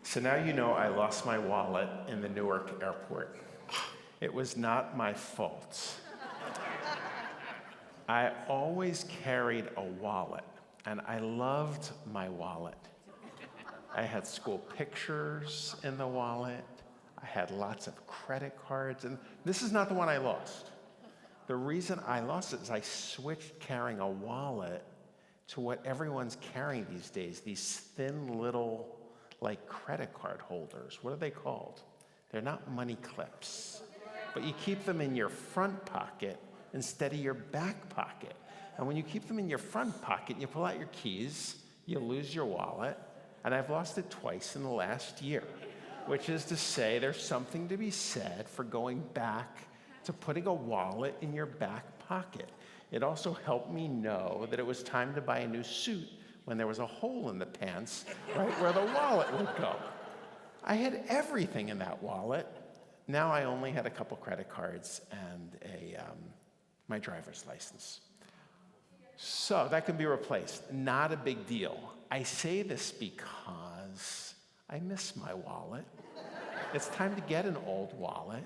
So now you know I lost my wallet in the Newark airport. It was not my fault. I always carried a wallet, and I loved my wallet. I had school pictures in the wallet. I had lots of credit cards, and this is not the one I lost. The reason I lost it is I switched carrying a wallet to what everyone's carrying these days, these thin little, like credit card holders. What are they called? They're not money clips, but you keep them in your front pocket instead of your back pocket. And when you keep them in your front pocket, you pull out your keys, you lose your wallet, and I've lost it twice in the last year, which is to say there's something to be said for going back to putting a wallet in your back pocket. It also helped me know that it was time to buy a new suit when there was a hole in the pants right where the wallet would go. I had everything in that wallet. Now I only had a couple credit cards and my driver's license. So that can be replaced. Not a big deal. I say this because I miss my wallet. It's time to get an old wallet.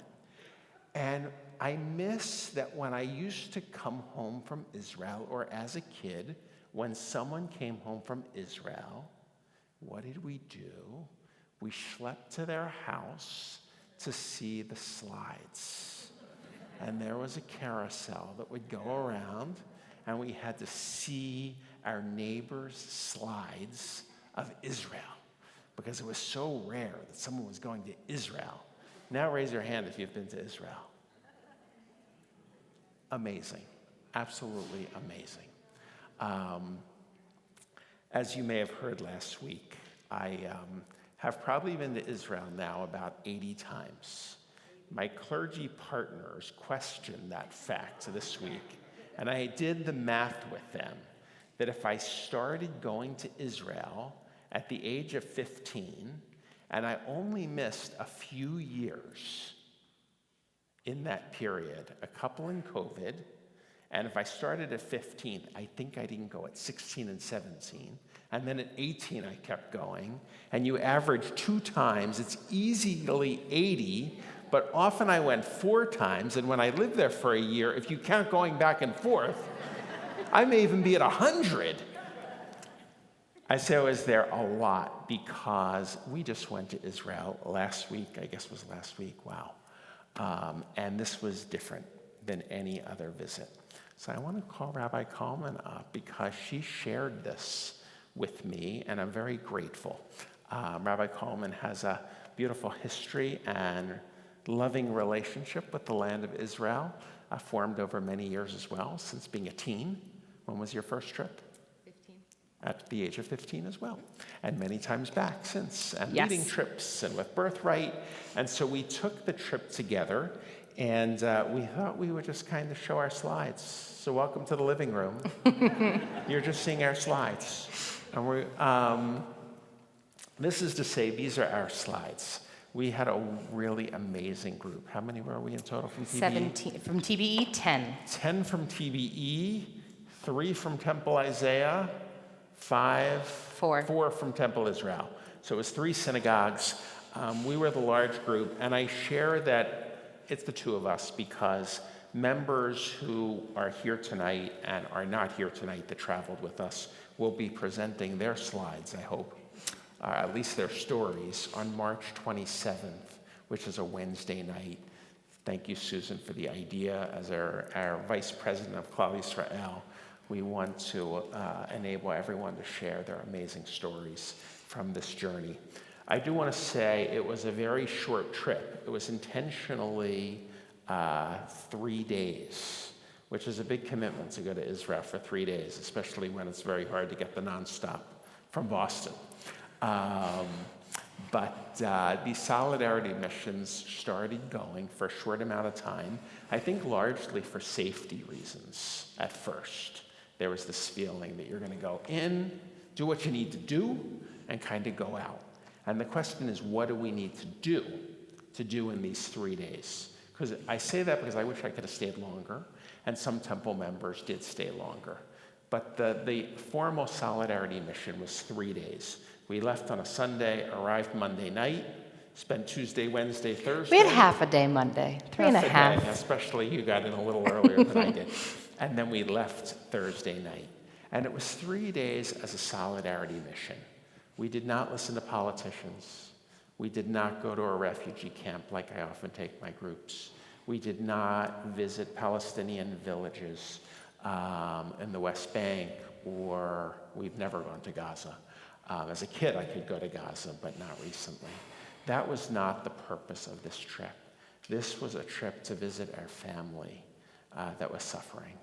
And I miss that when I used to come home from Israel, or as a kid, when someone came home from Israel, what did we do? We schlepped to their house to see the slides. And there was a carousel that would go around, and we had to see our neighbors' slides of Israel, because it was so rare that someone was going to Israel. Now raise your hand if you've been to Israel. Amazing. Absolutely amazing. As you may have heard last week, I have probably been to Israel now about 80 times. My clergy partners questioned that fact this week, and I did the math with them that if I started going to Israel at the age of 15, and I only missed a few years in that period, a couple in COVID, and if I started at 15, I think I didn't go at 16 and 17, and then at 18 I kept going, and you average 2 times, it's easily 80, but often I went 4 times, and when I lived there for a year, if you count going back and forth, I may even be at 100. I say I was there a lot because we just went to Israel last week, I guess it was last week, wow. And this was different than any other visit. So I want to call Rabbi Callman up because she shared this with me, and I'm very grateful. Rabbi Callman has a beautiful history and loving relationship with the land of Israel, formed over many years as well, since being a teen. When was your first trip? 15. At the age of 15 as well, and many times back since, and Yes. leading trips and with Birthright. And so we took the trip together, and we thought we would just kind of show our slides. So welcome to the living room. You're just seeing our slides. And this is to say, these are our slides. We had a really amazing group. How many were we in total from TBE? 17. From TBE, 10. 10 from TBE, 3 from Temple Isaiah, 4 from Temple Israel. So it was 3 synagogues. We were the large group, and I share that it's the 2 of us because members who are here tonight and are not here tonight that traveled with us will be presenting their slides, I hope, at least their stories, on March 27th, which is a Wednesday night. Thank you, Susan, for the idea. As our Vice President of Klal Yisrael, we want to enable everyone to share their amazing stories from this journey. I do want to say it was a very short trip. It was intentionally 3 days, which is a big commitment to go to Israel for 3 days, especially when it's very hard to get the nonstop from Boston. But these solidarity missions started going for a short amount of time, I think largely for safety reasons at first. There was this feeling that you're going to go in, do what you need to do, and kind of go out. And the question is, what do we need to do in these 3 days? Because I say that because I wish I could have stayed longer, and some temple members did stay longer. But the formal solidarity mission was 3 days. We left on a Sunday, arrived Monday night, spent Tuesday, Wednesday, Thursday. We had half a day Monday, three and a half. Day, especially you got in a little earlier than I did. And then we left Thursday night. And it was 3 days as a solidarity mission. We did not listen to politicians. We did not go to a refugee camp like I often take my groups. We did not visit Palestinian villages in the West Bank, or we've never gone to Gaza. As a kid, I could go to Gaza, but not recently. That was not the purpose of this trip. This was a trip to visit our family that was suffering,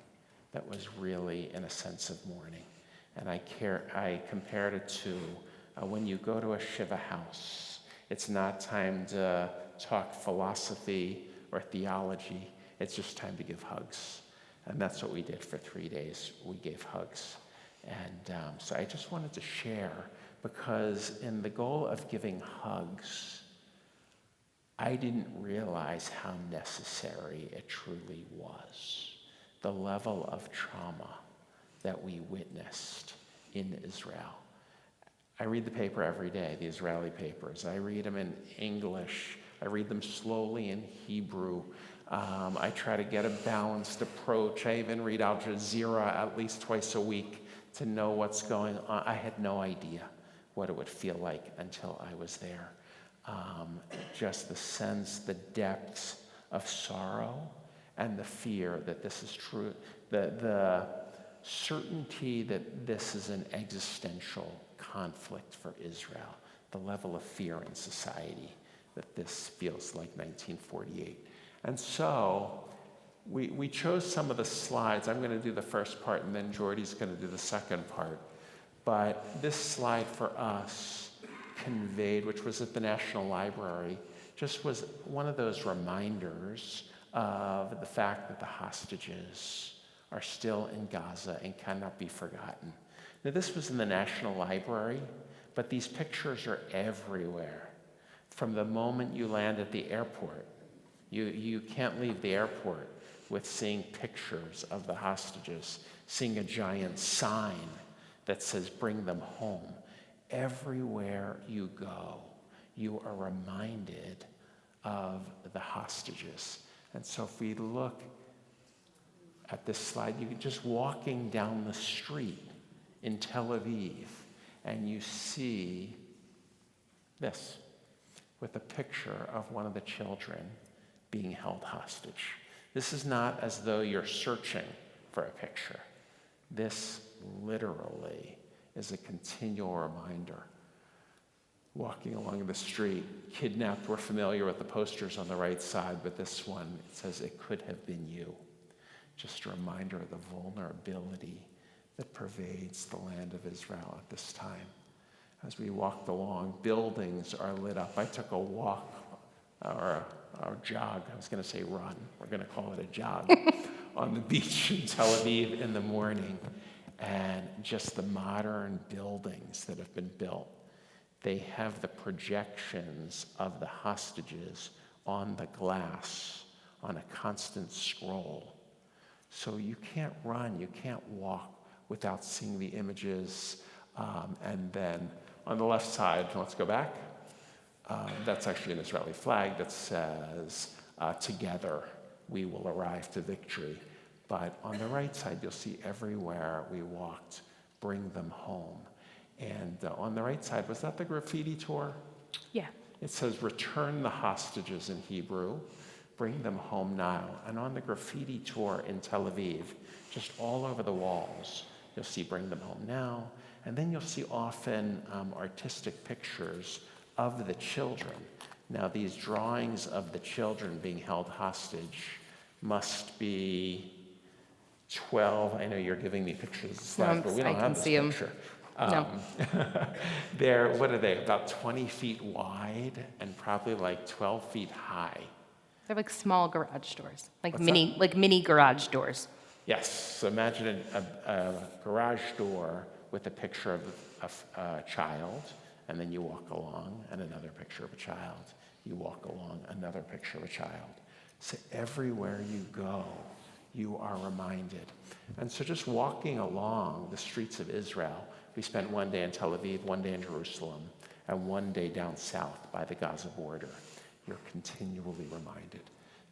that was really in a sense of mourning. And I compared it to when you go to a Shiva house, it's not time to talk philosophy or theology, it's just time to give hugs. And that's what we did for 3 days. We gave hugs. And so I just wanted to share, because in the goal of giving hugs, I didn't realize how necessary it truly was. The level of trauma that we witnessed in Israel. I read the paper every day, the Israeli papers. I read them in English. I read them slowly in Hebrew. I try to get a balanced approach. I even read Al Jazeera at least twice a week to know what's going on. I had no idea what it would feel like until I was there. Just the sense, the depths of sorrow and the fear that this is true, the certainty that this is an existential conflict for Israel, the level of fear in society that this feels like 1948. And so we chose some of the slides. I'm going to do the first part, and then Jordy's going to do the second part. But this slide for us conveyed, which was at the National Library, just was one of those reminders of the fact that the hostages are still in Gaza and cannot be forgotten. Now, this was in the National Library, but these pictures are everywhere. From the moment you land at the airport, you can't leave the airport with seeing pictures of the hostages, seeing a giant sign that says, "Bring them home." Everywhere you go, you are reminded of the hostages. And so if we look at this slide, you can just walking down the street in Tel Aviv, and you see this with a picture of one of the children being held hostage. This is not as though you're searching for a picture. This literally is a continual reminder. Walking along the street, kidnapped, we're familiar with the posters on the right side, but this one, it says, "It could have been you." Just a reminder of the vulnerability that pervades the land of Israel at this time. As we walked along, buildings are lit up. I took a walk, or a jog. I was going to say run. We're going to call it a jog on the beach in Tel Aviv in the morning. And just the modern buildings that have been built, they have the projections of the hostages on the glass on a constant scroll. So you can't run, you can't walk without seeing the images. And then on the left side, let's go back. That's actually an Israeli flag that says, "Together we will arrive to victory." But on the right side, you'll see everywhere we walked, "Bring them home." And on the right side, was that the graffiti tour? Yeah. It says, "Return the hostages" in Hebrew, "Bring them home now." And on the graffiti tour in Tel Aviv, just all over the walls, you'll see "Bring them home now." And then you'll see often artistic pictures of the children. Now, these drawings of the children being held hostage must be 12. I know you're giving me pictures of slides, but we don't have this picture. No. They're, what are they, about 20 feet wide and probably like 12 feet high. They're like small garage doors, like What's mini garage doors. Yes, so imagine a garage door with a picture of a child, and then you walk along, and another picture of a child. You walk along, another picture of a child. So everywhere you go, you are reminded. And so just walking along the streets of Israel, we spent one day in Tel Aviv, one day in Jerusalem, and one day down south by the Gaza border. You're continually reminded.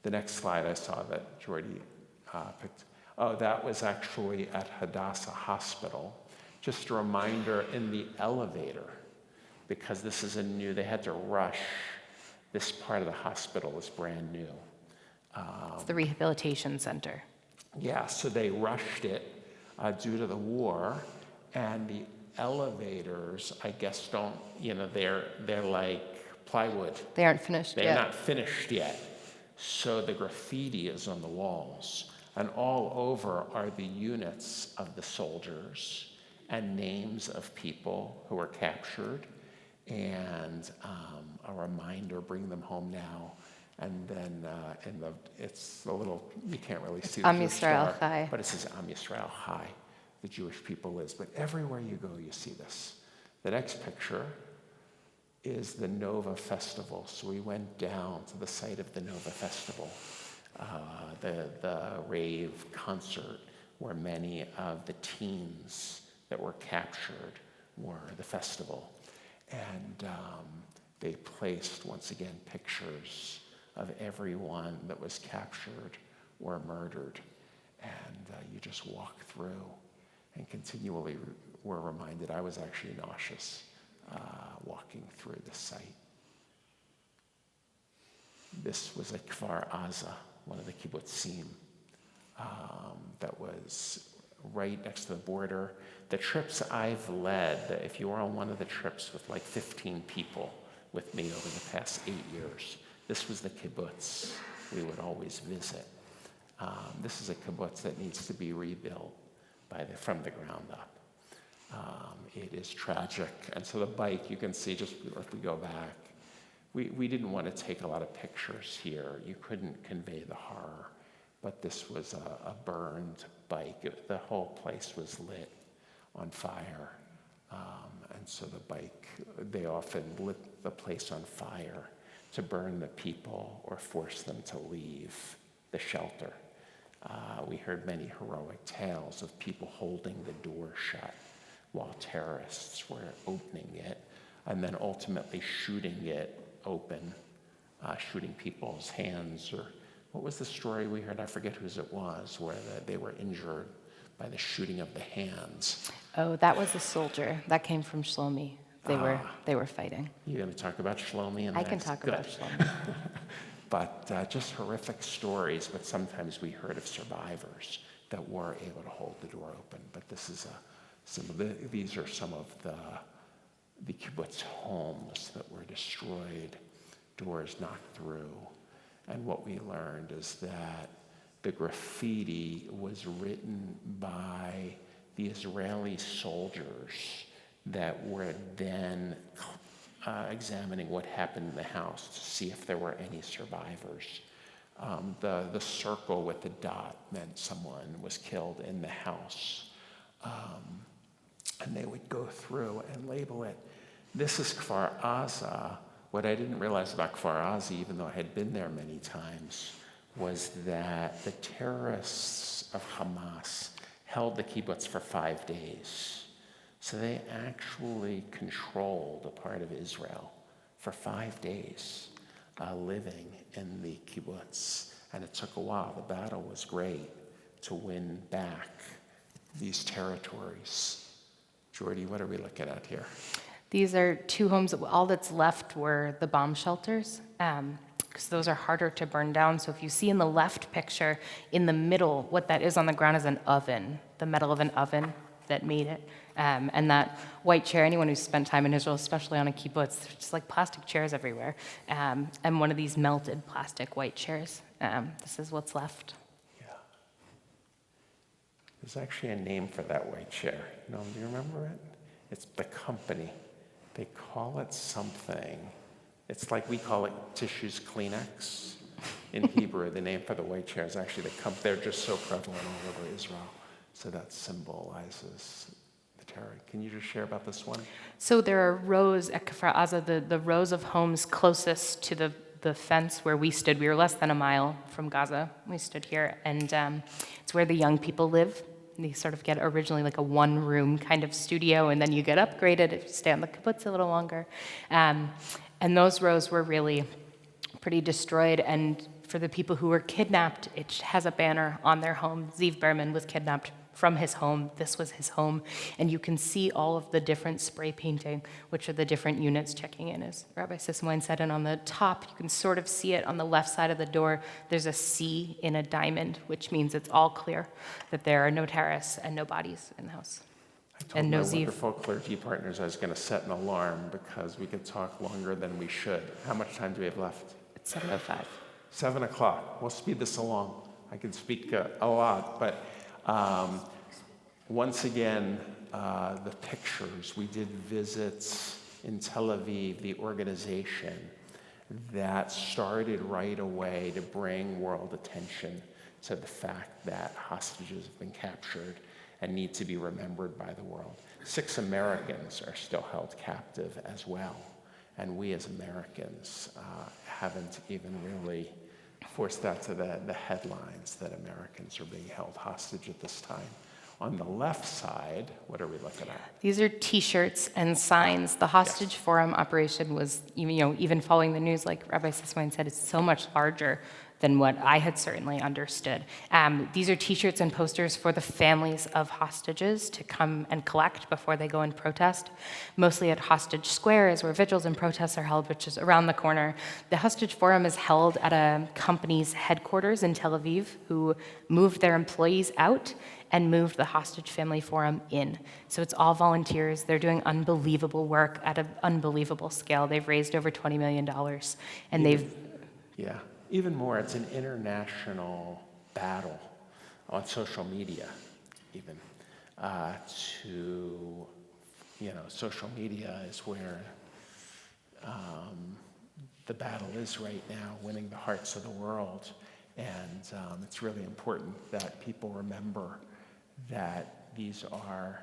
The next slide I saw that Jordy picked, that was actually at Hadassah Hospital. Just a reminder in the elevator, because this is they had to rush. This part of the hospital is brand new. It's the rehabilitation center. Yeah, so they rushed it due to the war, and the elevators, I guess, don't, they're like plywood. They aren't finished They're yet. not finished yet. So the graffiti is on the walls, and all over are the units of the soldiers and names of people who were captured, and a reminder, bring them home now. And then it's a little, you can't really see the Am Jewish Yisrael star, Chai. but it says Am Yisrael Chai, the Jewish people is. But everywhere you go, you see this. The next picture is the Nova Festival. So we went down to the site of the Nova Festival, the rave concert where many of the teens that were captured were the festival. And they placed, once again, pictures of everyone that was captured or murdered. And you just walk through and continually were reminded. I was actually nauseous walking through the site. This was a Kfar Aza, one of the kibbutzim that was right next to the border. The trips I've led, if you were on one of the trips with like 15 people with me over the past 8 years, this was the kibbutz we would always visit. This is a kibbutz that needs to be rebuilt from the ground up. It is tragic. And so the bike, you can see, just if we go back, we didn't want to take a lot of pictures here. You couldn't convey the horror. But this was a burned bike. The whole place was lit on fire. And so the bike, they often lit the place on fire to burn the people or force them to leave the shelter. We heard many heroic tales of people holding the door shut while terrorists were opening it and then ultimately shooting it open, shooting people's hands. Or what was the story we heard? I forget whose it was, where they were injured by the shooting of the hands. Oh, that was a soldier. That came from Shlomi. They were fighting. You're going to talk about Shlomi? I can talk about Shlomi. But just horrific stories, but sometimes we heard of survivors that were able to hold the door open. But this is these are some of the kibbutz homes that were destroyed, doors knocked through. And what we learned is that the graffiti was written by the Israeli soldiers that were then examining what happened in the house to see if there were any survivors. The circle with the dot meant someone was killed in the house. And they would go through and label it. This is Kfar Aza. What I didn't realize about Kfar Aza, even though I had been there many times, was that the terrorists of Hamas held the kibbutz for 5 days. So they actually controlled a part of Israel for 5 days, living in the kibbutz. And it took a while. The battle was great to win back these territories. Jordy, what are we looking at here? These are two homes. All that's left were the bomb shelters, because those are harder to burn down. So if you see in the left picture, in the middle, what that is on the ground is an oven, the metal of an oven that made it. And that white chair, anyone who's spent time in Israel, especially on a kibbutz, there's just like plastic chairs everywhere. And one of these melted plastic white chairs. This is what's left. Yeah. There's actually a name for that white chair. Do you remember it? It's the company. They call it something. It's like we call it tissues Kleenex in Hebrew. The name for the white chair is actually the company. They're just so prevalent all over Israel. So that symbolizes the terror. Can you just share about this one? So there are rows at Kfar Aza, the rows of homes closest to the fence where we stood. We were less than a mile from Gaza. We stood here, and it's where the young people live. They sort of get originally like a one-room kind of studio, and then you get upgraded if you stay on the kibbutz a little longer. And those rows were really pretty destroyed, and for the people who were kidnapped, it has a banner on their home. Ziv Berman was kidnapped from his home. This was his home. And you can see all of the different spray painting, which are the different units checking in, as Rabbi Sisenwine said. And on the top, you can sort of see it on the left side of the door. There's a C in a diamond, which means it's all clear that there are no terrorists and no bodies in the house. I told And my no Ziv. wonderful clergy partners I was going to set an alarm because we could talk longer than we should. How much time do we have left? It's 7:05. 7 o'clock. We'll speed this along. I can speak a lot, but once again, the pictures. We did visits in Tel Aviv, the organization that started right away to bring world attention to the fact that hostages have been captured and need to be remembered by the world. 6 Americans are still held captive as well, and we as Americans haven't even really forced that to the headlines that Americans are being held hostage at this time. On the left side, what are we looking at? These are T-shirts and signs. The hostage forum operation was, even following the news, like Rabbi Sisenwine said, it's so much larger than what I had certainly understood. These are T-shirts and posters for the families of hostages to come and collect before they go and protest, mostly at Hostage Square is where vigils and protests are held, which is around the corner. The Hostage Forum is held at a company's headquarters in Tel Aviv who moved their employees out and moved the Hostage Family Forum in. So it's all volunteers. They're doing unbelievable work at an unbelievable scale. They've raised over $20 million, and Yeah. Even more, it's an international battle on social media, even. Social media is where the battle is right now, winning the hearts of the world. And it's really important that people remember that these are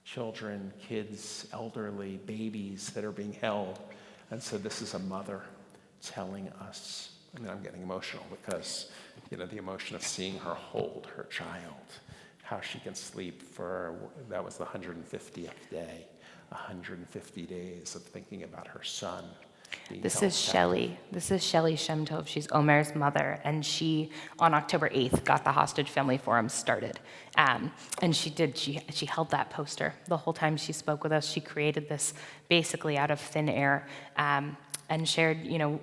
children, kids, elderly, babies that are being held. And so this is a mother telling us. I'm getting emotional because, the emotion of seeing her hold her child, how she can sleep that was the 150th day, 150 days of thinking about her son. This is Shelley. This is Shelley Shem Tov. She's Omer's mother, and she, on October 8th, got the Hostage Family Forum started. And she held that poster the whole time she spoke with us. She created this basically out of thin air, and shared,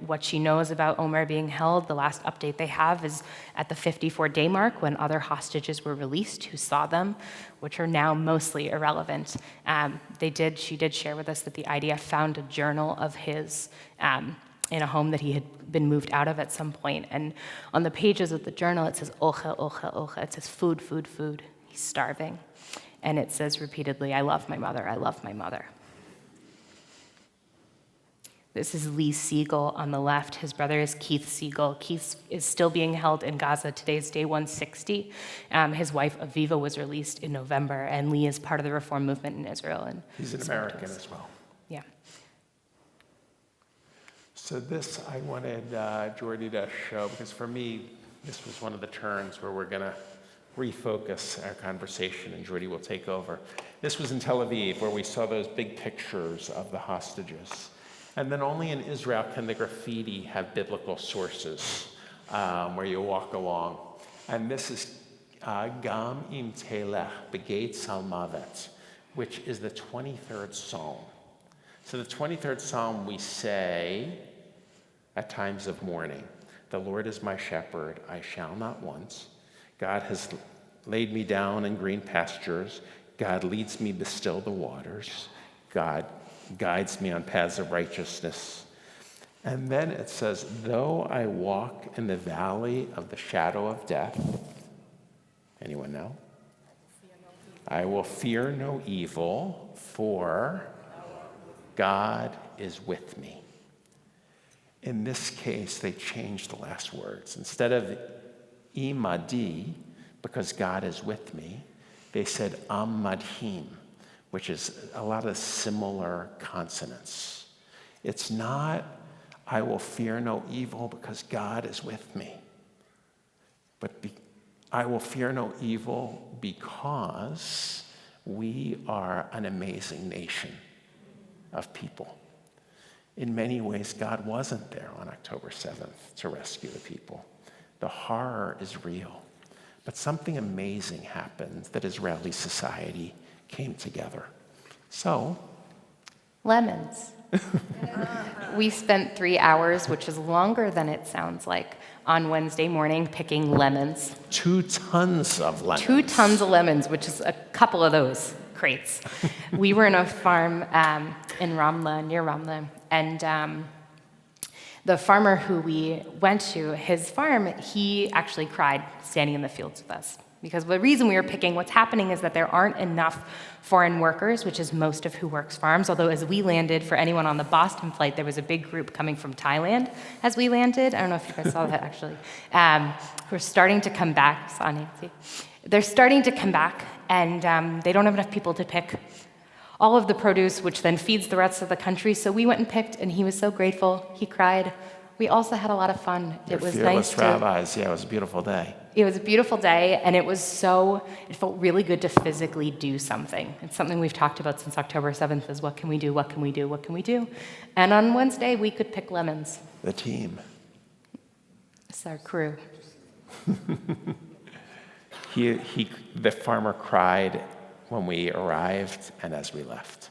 what she knows about Omer being held. The last update they have is at the 54-day mark when other hostages were released who saw them, which are now mostly irrelevant. She did share with us that the IDF found a journal of his in a home that he had been moved out of at some point. And on the pages of the journal, it says, ocha, ocha, ocha. It says food, food, food. He's starving. And it says repeatedly, I love my mother, I love my mother. This is Lee Siegel on the left. His brother is Keith Siegel. Keith is still being held in Gaza. Today's day 160. His wife, Aviva, was released in November, and Lee is part of the reform movement in Israel. And he's an American as well. Yeah. So this I wanted Jordy to show, because for me, this was one of the turns where we're going to refocus our conversation, and Jordy will take over. This was in Tel Aviv, where we saw those big pictures of the hostages. And then only in Israel can the graffiti have biblical sources where you walk along. And this is Gam im Telech Begeit Salmavet, which is the 23rd Psalm. So the 23rd Psalm we say at times of mourning. The Lord is my shepherd, I shall not want. God has laid me down in green pastures. God leads me to still the waters. God guides me on paths of righteousness. And then it says, though I walk in the valley of the shadow of death, anyone know? I will fear no evil, for God is with me. In this case, they changed the last words. Instead of imadi, because God is with me, they said am madhim, which is a lot of similar consonants. It's not I will fear no evil because God is with me. I will fear no evil because we are an amazing nation of people. In many ways, God wasn't there on October 7th to rescue the people. The horror is real. But something amazing happened, that Israeli society came together. So, Lemons. We spent 3 hours, which is longer than it sounds like, on Wednesday morning picking lemons. 2 tons of lemons. 2 tons of lemons, which is a couple of those crates. We were in a farm in Ramla, near Ramla, and the farmer who we went to, his farm, he actually cried standing in the fields with us. Because the reason we were picking, what's happening is that there aren't enough foreign workers, which is most of who works farms. Although as we landed, for anyone on the Boston flight, there was a big group coming from Thailand as we landed. I don't know if you guys saw that, actually. Who are starting to come back. Saw Nancy. They're starting to come back, and they don't have enough people to pick all of the produce, which then feeds the rest of the country. So we went and picked, and he was so grateful. He cried. We also had a lot of fun. It was nice to... Rabbis. Yeah, it was a beautiful day. It was a beautiful day, and it felt really good to physically do something. It's something we've talked about since October 7th is what can we do, what can we do, what can we do? And on Wednesday, we could pick lemons. The team. It's our crew. The farmer cried when we arrived and as we left.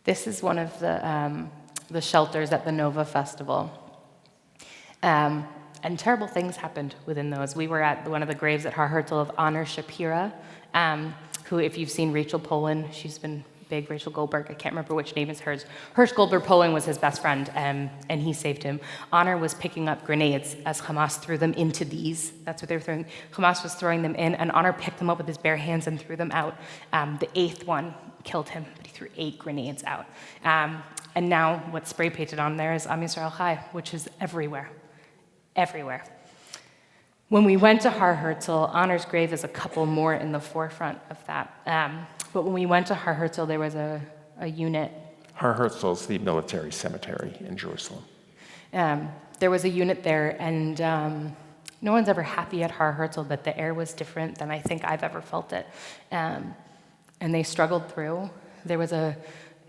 This is one of the shelters at the Nova Festival. And terrible things happened within those. We were at one of the graves at Har Herzl of Honor Shapira, who, if you've seen Rachel Poland, she's been big, Rachel Goldberg, I can't remember which name is hers. Hirsch Goldberg Poland was his best friend, and he saved him. Honor was picking up grenades as Hamas threw them into these. That's what they were throwing. Hamas was throwing them in, and Honor picked them up with his bare hands and threw them out. The 8th one killed him, but he threw 8 grenades out. And now what's spray painted on there is Am Yisrael Chai, which is everywhere. Everywhere. When we went to Har Herzl, Honor's grave is a couple more in the forefront of that. But when we went to Har Herzl, there was a unit. Har Herzl is the military cemetery in Jerusalem. There was a unit there, and no one's ever happy at Har Herzl, but the air was different than I think I've ever felt it. And they struggled through. There was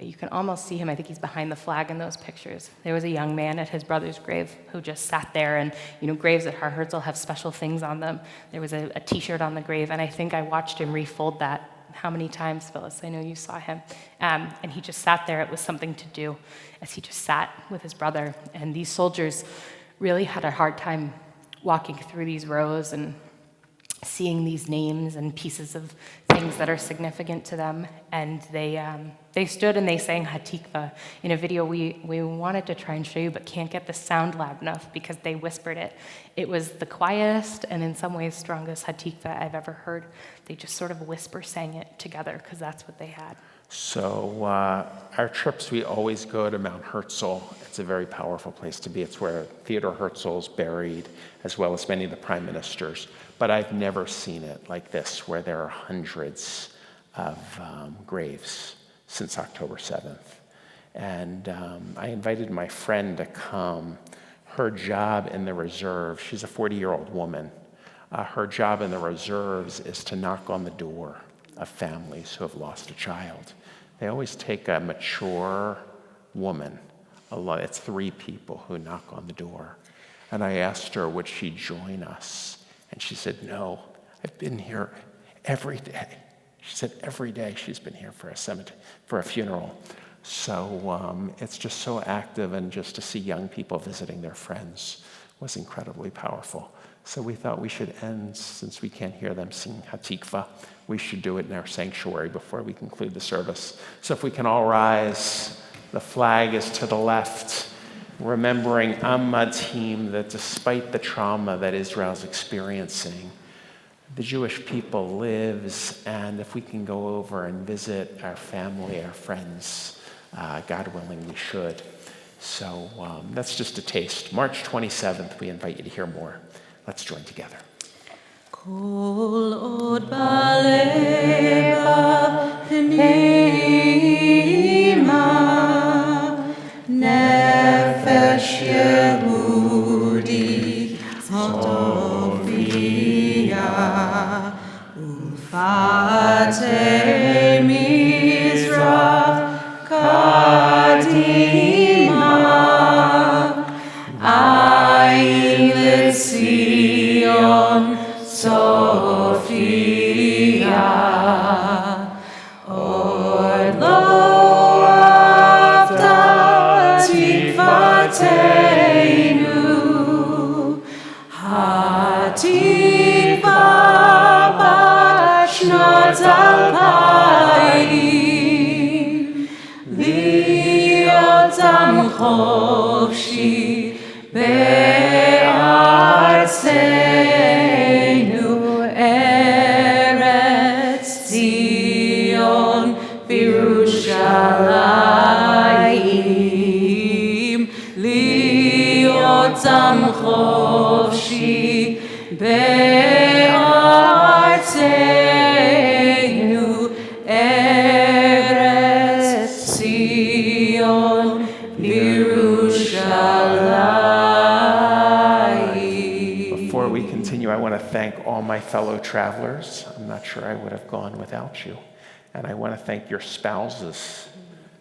you can almost see him, I think he's behind the flag in those pictures. There was a young man at his brother's grave who just sat there, and graves at Har Herzl have special things on them. There was a t-shirt on the grave, and I think I watched him refold that. How many times, Phyllis? I know you saw him. And he just sat there. It was something to do as he just sat with his brother. And these soldiers really had a hard time walking through these rows and seeing these names and pieces of things that are significant to them. And they stood and they sang Hatikva in a video we wanted to try and show you, but can't get the sound loud enough because they whispered it. It was the quietest and in some ways strongest Hatikva I've ever heard. They just sort of whisper sang it together because that's what they had. So our trips, we always go to Mount Herzl. It's a very powerful place to be. It's where Theodore Herzl's buried, as well as many of the prime ministers. But I've never seen it like this, where there are hundreds of graves since October 7th. And I invited my friend to come. Her job in the reserve, she's a 40-year-old woman. Her job in the reserves is to knock on the door of families who have lost a child. They always take a mature woman. It's 3 people who knock on the door. And I asked her, would she join us? And she said, no, I've been here every day. She said every day she's been here for a funeral. So it's just so active, and just to see young people visiting their friends was incredibly powerful. So we thought we should end, since we can't hear them sing Hatikva, we should do it in our sanctuary before we conclude the service. So if we can all rise, the flag is to the left, remembering Amatim, that despite the trauma that Israel's experiencing, the Jewish people lives, and if we can go over and visit our family, our friends, God willing, we should. So that's just a taste. March 27th, we invite you to hear more. Let's join together. Kol od baleva nima Pater Mizrach Kadima Ayin Lezion Sophia Od lo avta tikvateinu Hatikva Bashnot Alpayim Liot Am Chofshi Be'artzenu Eretz Zion Yerushalayim Liot Am Chofshi Be'artzenu Eretz Zion Yerushalayim. Before we continue, I want to thank all my fellow travelers. I'm not sure I would have gone without you. And I want to thank your spouses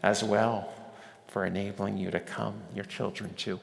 as well for enabling you to come, your children too.